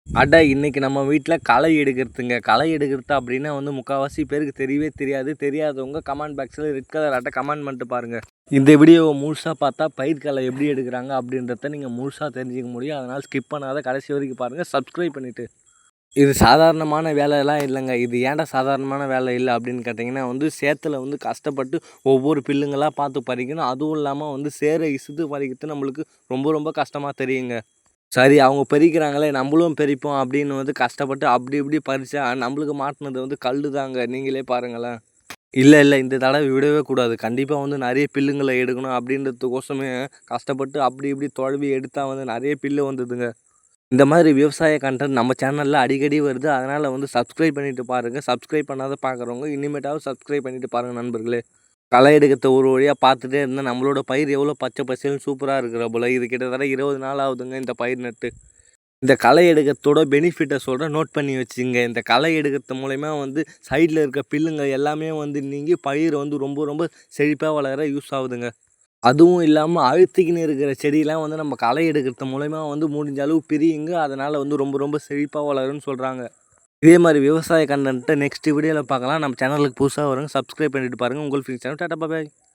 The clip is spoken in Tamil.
இன்னைக்கு நம்ம வீட்ல களை எடுக்கிறதுங்க. களை எடுக்கிறது அப்படின்னா வந்து முக்கால்வாசி பேருக்கு தெரியவே தெரியாது. தெரியாதவங்க கமெண்ட் பாக்ஸில் ரெட் கலர் கமெண்ட் பண்ணிட்டு பாருங்க. இந்த வீடியோவை முழுசாக பார்த்தா பயிர் களை எப்படி எடுக்கிறாங்க அப்படின்றத நீங்கள் முழுசாக தெரிஞ்சுக்க முடியும். அதனால் ஸ்கிப் பண்ணாத கடைசி வரைக்கும் பாருங்கள். சப்ஸ்கிரைப் பண்ணிவிட்டு. இது சாதாரணமான வேலையெல்லாம் இல்லைங்க. இது ஏன்டா சாதாரணமான வேலை இல்லை அப்படின்னு கேட்டிங்கன்னா வந்து சேத்துல வந்து கஷ்டப்பட்டு ஒவ்வொரு பில்லுங்களாக பார்த்து பறிக்கணும். அதுவும் இல்லாமல் வந்து சேரை இசுத்து பறிக்கிறது நம்மளுக்கு ரொம்ப ரொம்ப கஷ்டமாக தெரியுங்க. சரி அவங்க பறிக்கிறாங்களே நம்மளும் பறிப்போம் அப்படின்னு வந்து கஷ்டப்பட்டு அப்படி இப்படி பறிச்சா நம்மளுக்கு மாட்டினது வந்து கல் தாங்க. நீங்களே பாருங்களேன். இல்லை இந்த தடவை விடவே கூடாது. கண்டிப்பாக வந்து நிறைய பில்லுங்களை எடுக்கணும் அப்படின்றதுக்கோசமே கஷ்டப்பட்டு அப்படி இப்படி தொழவி எடுத்தால் வந்து நிறைய பில்லு வந்ததுங்க. இந்த மாதிரி விவசாய கண்டென்ட் நம்ம சேனலில் அடிக்கடி வருது. அதனால் வந்து சப்ஸ்கிரைப் பண்ணிவிட்டு பாருங்கள். சப்ஸ்கிரைப் பண்ணாத பார்க்குறவங்க இனிமேட்டாவது சப்ஸ்கிரைப் பண்ணிவிட்டு பாருங்கள் நண்பர்களே. களை எடுக்கிறத ஒரு வழியாக பார்த்துட்டே இருந்தால் நம்மளோட பயிர் எவ்வளோ பச்சை பசேல்னு சூப்பராக இருக்கிற போல். இது கிட்டத்தட்ட 20 நாள் ஆகுதுங்க இந்த பயிர் நட்டு. இந்த களை எடுக்கிறதோட பெனிஃபிட்டை சொல்கிறேன், நோட் பண்ணி வச்சுங்க. இந்த களை எடுக்கிறது மூலயமா வந்து சைடில் இருக்க பில்லுங்க எல்லாமே வந்து நீங்கி பயிர் வந்து ரொம்ப ரொம்ப செழிப்பாக வளர யூஸ் ஆகுதுங்க. அதுவும் இல்லாமல் அழுத்திக்கின்னு இருக்கிற செடியெலாம் வந்து நம்ம களை எடுக்கிறது மூலயமா வந்து முடிஞ்ச அளவு பிரியுங்க. அதனால் வந்து ரொம்ப ரொம்ப செழிப்பாக வளருன்னு சொல்கிறாங்க. இதே மாதிரி விவசாய கண்டென்ட்டை நெக்ஸ்ட் வீடியோவில் பார்க்கலாம். நம்ம சேனலுக்கு புதுசாக வருங்க. சப்ஸ்கிரைப் பண்ணிட்டு பாருங்கள். உங்கள் ஃப்ரீ சேனல். டாடா பாய்.